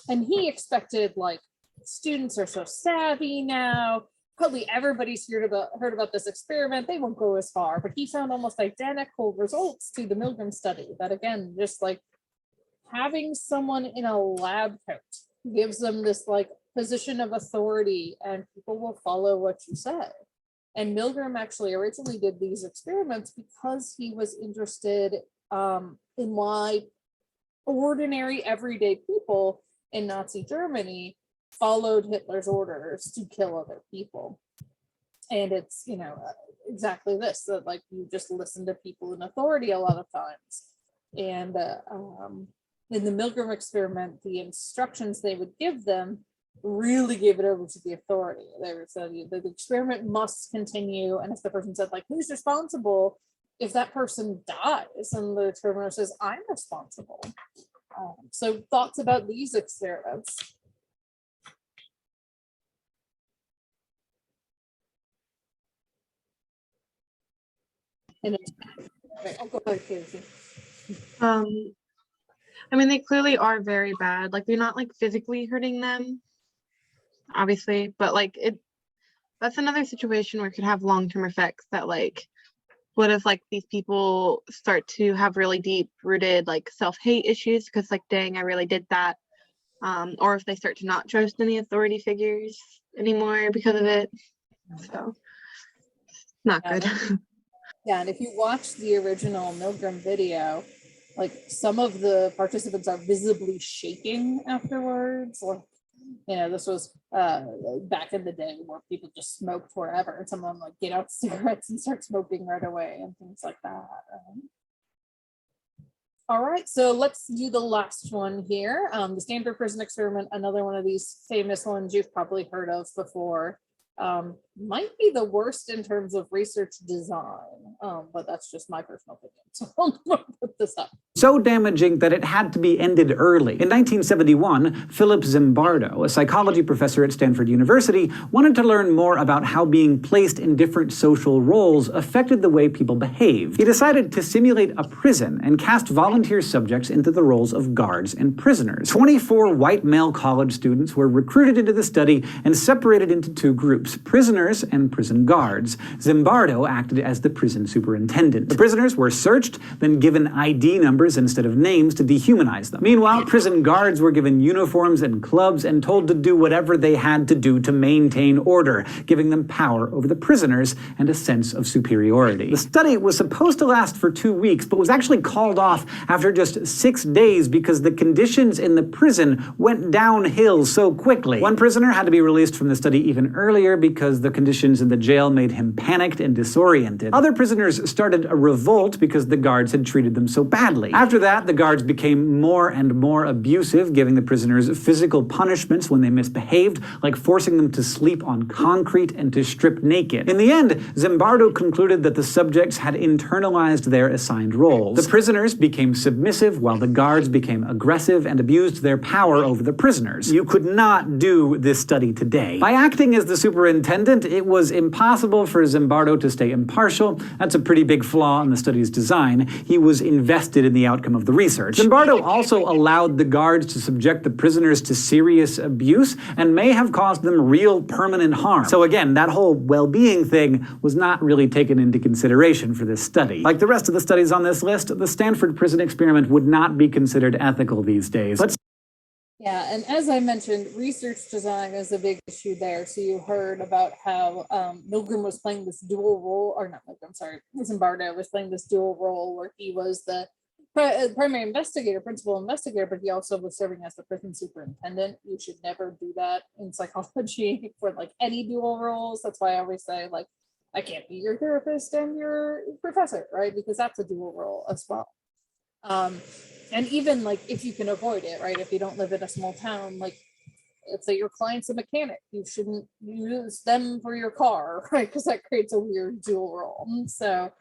And he expected, like, students are so savvy now, probably everybody's heard about this experiment, they won't go as far, but he found almost identical results to the Milgram study. That again, just like having someone in a lab coat gives them this like position of authority and people will follow what you say. And Milgram actually originally did these experiments because he was interested in why ordinary everyday people in Nazi Germany followed Hitler's orders to kill other people. And it's, you know, exactly this, that like you just listen to people in authority a lot of times. And in the Milgram experiment, the instructions they would give them really gave it over to the authority. They were saying the experiment must continue. And if the person said, like, who's responsible if that person dies? And the experimenter says, I'm responsible. So thoughts about these experiments? And I'll go ahead, Casey. I mean, they clearly are very bad. Like, they're not like physically hurting them, obviously, but like that's another situation where it could have long-term effects. That like, what if like these people start to have really deep rooted like self-hate issues because like, dang, I really did that. Or if they start to not trust any authority figures anymore because of it. So not good. Yeah, and if you watch the original Milgram video, like some of the participants are visibly shaking afterwards. Like, you know, this was back in the day where people just smoked forever, and some of them like get out cigarettes and start smoking right away and things like that. All right, so let's do the last one here. The Stanford Prison Experiment, another one of these famous ones you've probably heard of before. Might be the worst in terms of research design, but that's just my personal opinion. So I'll put this up. so damaging that it had to be ended early. In 1971, Philip Zimbardo, a psychology professor at Stanford University, wanted to learn more about how being placed in different social roles affected the way people behaved. He decided to simulate a prison and cast volunteer subjects into the roles of guards and prisoners. 24 white male college students were recruited into the study and separated into two groups: prisoners prisoners and prison guards. Zimbardo acted as the prison superintendent. The prisoners were searched, then given ID numbers instead of names to dehumanize them. Meanwhile, prison guards were given uniforms and clubs and told to do whatever they had to do to maintain order, giving them power over the prisoners and a sense of superiority. The study was supposed to last for 2 weeks, but was actually called off after just 6 days because the conditions in the prison went downhill so quickly. One prisoner had to be released from the study even earlier because the conditions in the jail made him panicked and disoriented. Other prisoners started a revolt because the guards had treated them so badly. After that, the guards became more and more abusive, giving the prisoners physical punishments when they misbehaved, like forcing them to sleep on concrete and to strip naked. In the end, Zimbardo concluded that the subjects had internalized their assigned roles. The prisoners became submissive while the guards became aggressive and abused their power over the prisoners. You could not do this study today. By acting as the superintendent, it was impossible for Zimbardo to stay impartial. That's a pretty big flaw in the study's design. He was invested in the outcome of the research. Zimbardo also allowed the guards to subject the prisoners to serious abuse and may have caused them real permanent harm. So again, that whole well-being thing was not really taken into consideration for this study. Like the rest of the studies on this list, the Stanford prison experiment would not be considered ethical these days. Yeah, and as I mentioned, research design is a big issue there. So you heard about how Milgram was playing this dual role, or not Milgram, sorry, Zimbardo was playing this dual role where he was the primary investigator, principal investigator, but he also was serving as the prison superintendent. You should never do that in psychology for like any dual roles. That's why I always say, like, I can't be your therapist and your professor, right? Because that's a dual role as well. And even like if you can avoid it, right? If you don't live in a small town, like let's say your client's a mechanic, you shouldn't use them for your car, right? Because that creates a weird dual role. So,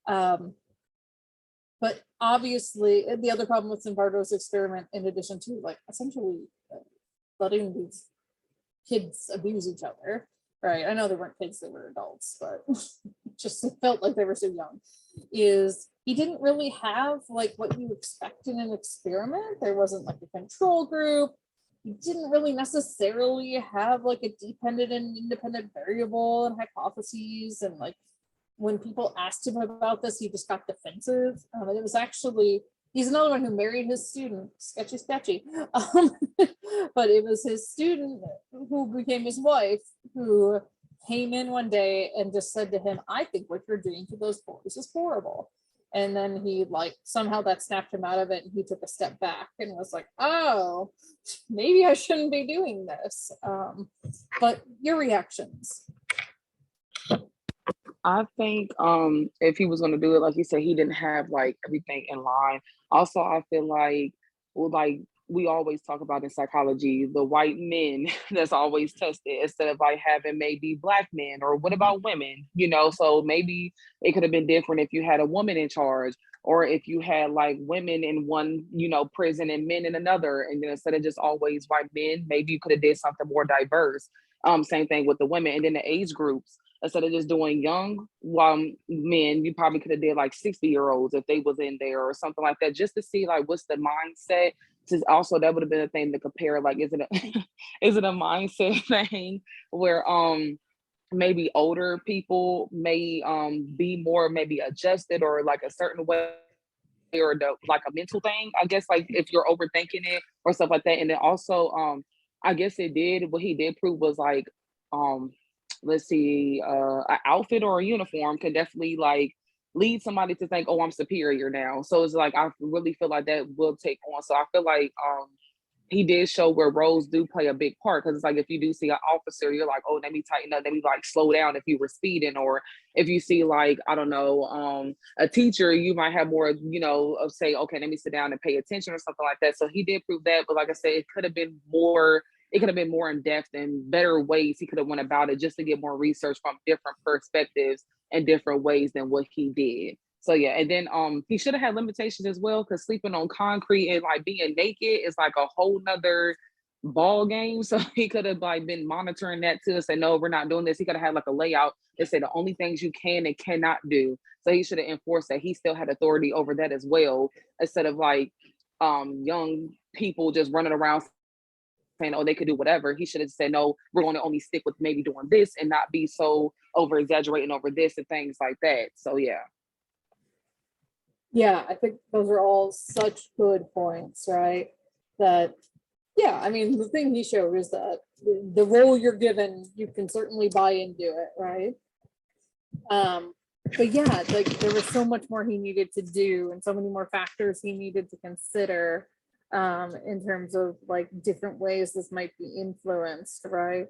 but obviously the other problem with Zimbardo's experiment, in addition to like essentially letting these kids abuse each other, right? I know they weren't kids, they were adults, but just it felt like they were so young, is he didn't really have like what you expect in an experiment. There wasn't like a control group. He didn't really necessarily have like a dependent and independent variable and hypotheses. And like when people asked him about this, he just got defensive. And it was actually, he's another one who married his student, sketchy. But it was his student who became his wife who came in one day and just said to him, I think what you're doing to those boys is horrible. And then he like somehow that snapped him out of it and he took a step back and was like, oh, maybe I shouldn't be doing this. But your reactions? I think if he was going to do it, like you said, he didn't have like everything in line. Also, I feel like, well, like we always talk about in psychology, the white men that's always tested instead of like having maybe Black men, or what about women, you know? So maybe it could have been different if you had a woman in charge, or if you had like women in one, you know, prison and men in another. And then instead of just always white men, maybe you could have did something more diverse. Same thing with the women. And then the age groups, instead of just doing young men, you probably could have did like 60-year-olds if they was in there or something like that, just to see like what's the mindset. Also, that would have been a thing to compare. Like, is it a mindset thing where maybe older people may be more maybe adjusted or like a certain way, or like a mental thing, I guess, like if you're overthinking it or stuff like that. And then also I guess what he did prove was like let's see, an outfit or a uniform can definitely like lead somebody to think, oh, I'm superior now. So it's like, I really feel like that will take on. So I feel like he did show where roles do play a big part, because it's like if you do see an officer, you're like, oh, let me tighten up, let me like slow down if you were speeding. Or if you see like, I don't know, a teacher, you might have more, you know, of say, okay, let me sit down and pay attention or something like that. So he did prove that. But like I said, it could have been more in depth and better ways he could have went about it, just to get more research from different perspectives and different ways than what he did. So yeah, and then he should have had limitations as well, because sleeping on concrete and like being naked is like a whole nother ball game. So he could have like been monitoring that too and say, no, we're not doing this. He could have had like a layout that said the only things you can and cannot do. So he should have enforced that he still had authority over that as well, instead of like young people just running around saying, oh, they could do whatever. He should have said, no, we're going to only stick with maybe doing this and not be so over exaggerating over this and things like that. So yeah. Yeah, I think those are all such good points, right? That, yeah, I mean, the thing he showed is that the role you're given, you can certainly buy into it, right? But yeah, like there was so much more he needed to do and so many more factors he needed to consider in terms of like different ways this might be influenced, right?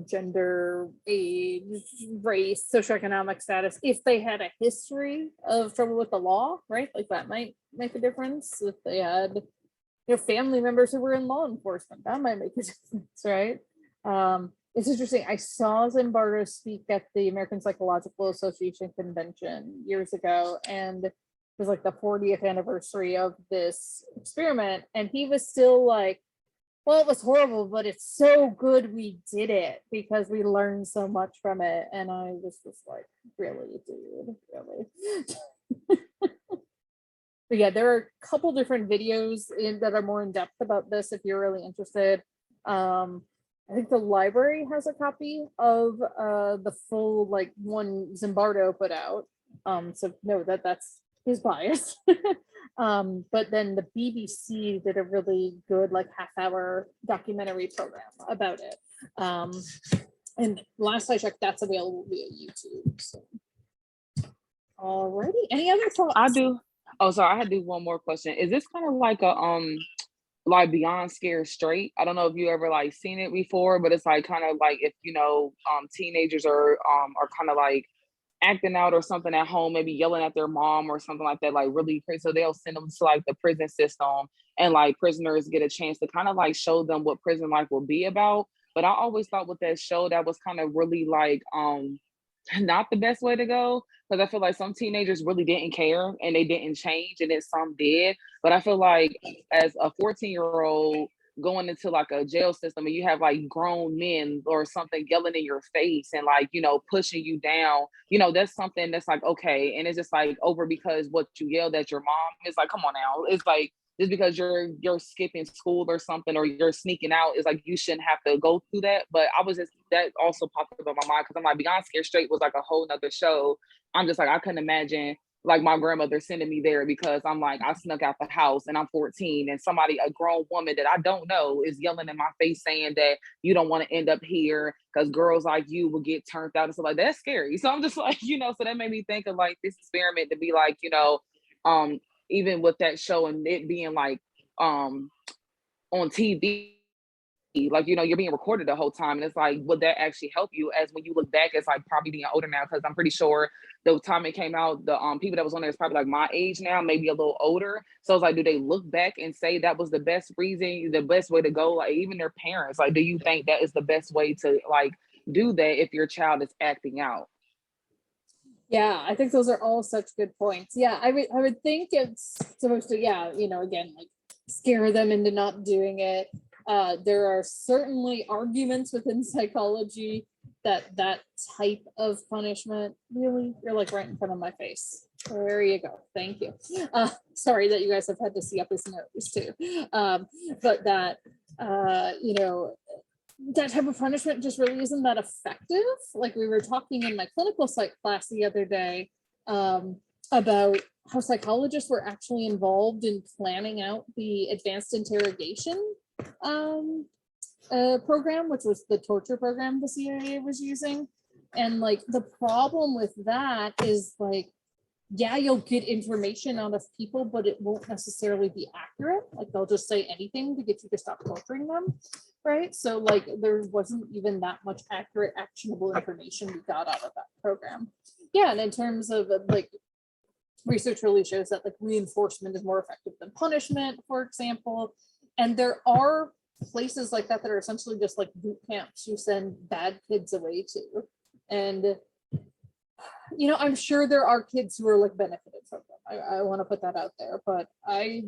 Gender, age, race, socioeconomic status, if they had a history of trouble with the law, right? Like that might make a difference. If they had, family members who were in law enforcement, that might make a difference, right? It's interesting. I saw Zimbardo speak at the American Psychological Association convention years ago, and it was like the 40th anniversary of this experiment, and he was still like, well, it was horrible, but it's so good we did it because we learned so much from it. And I was just like, really, dude, really? But yeah, there are a couple different videos that are more in depth about this if you're really interested. I think the library has a copy of the full like one Zimbardo put out. So no, that's his bias. But then the BBC did a really good like half-hour documentary program about it. And last I checked, that's available via YouTube. So. Alrighty, any other thoughts? I do. Oh, sorry, I had to do one more question. Is this kind of like a like Beyond Scared Straight? I don't know if you ever like seen it before, but it's like kind of like if teenagers are kind of like acting out or something at home, maybe yelling at their mom or something like that, like really crazy. So they'll send them to like the prison system, and like prisoners get a chance to kind of like show them what prison life will be about. But I always thought with that show that was kind of really like not the best way to go, because I feel like some teenagers really didn't care and they didn't change, and then some did. But I feel like as a 14-year-old going into like a jail system and you have like grown men or something yelling in your face and like, pushing you down, that's something that's like, okay. And it's just like over because what you yelled at your mom is like, come on now. It's like, just because you're skipping school or something, or you're sneaking out, is like, you shouldn't have to go through that. But that also popped up in my mind, because I'm like, Beyond Scared Straight was like a whole nother show. I'm just like, I couldn't imagine like my grandmother sending me there, because I'm like, I snuck out the house and I'm 14, and a grown woman that I don't know is yelling in my face saying that you don't want to end up here because girls like you will get turned out and stuff like that. That's scary. So I'm just like, so that made me think of like this experiment to be like, even with that show and it being like on TV, like, you're being recorded the whole time. And it's like, would that actually help you as when you look back as like probably being older now? Because I'm pretty sure the time it came out, the people that was on there is probably like my age now, maybe a little older. So it's like, do they look back and say that was the best reason, the best way to go? Like even their parents, like, do you think that is the best way to like do that if your child is acting out? Yeah, I think those are all such good points. Yeah, I would think it's supposed to, again, like scare them into not doing it. There are certainly arguments within psychology that type of punishment, really, you're like right in front of my face. There you go. Thank you. Sorry that you guys have had to see up his nose too. But that, that type of punishment just really isn't that effective. Like we were talking in my clinical psych class the other day about how psychologists were actually involved in planning out the advanced interrogation program, which was the torture program the CIA was using. And like the problem with that is like, yeah, you'll get information out of people, but it won't necessarily be accurate. Like they'll just say anything to get you to stop torturing them, right? So like there wasn't even that much accurate, actionable information we got out of that program. Yeah, and in terms of like research really shows that like reinforcement is more effective than punishment, for example. And there are places like that that are essentially just like boot camps you send bad kids away to. And I'm sure there are kids who are like benefited from them. I want to put that out there, but I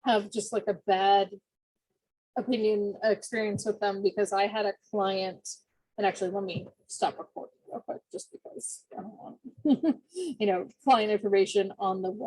have just like a bad experience with them, because I had a client, and actually let me stop recording real quick just because I don't want client information on the web.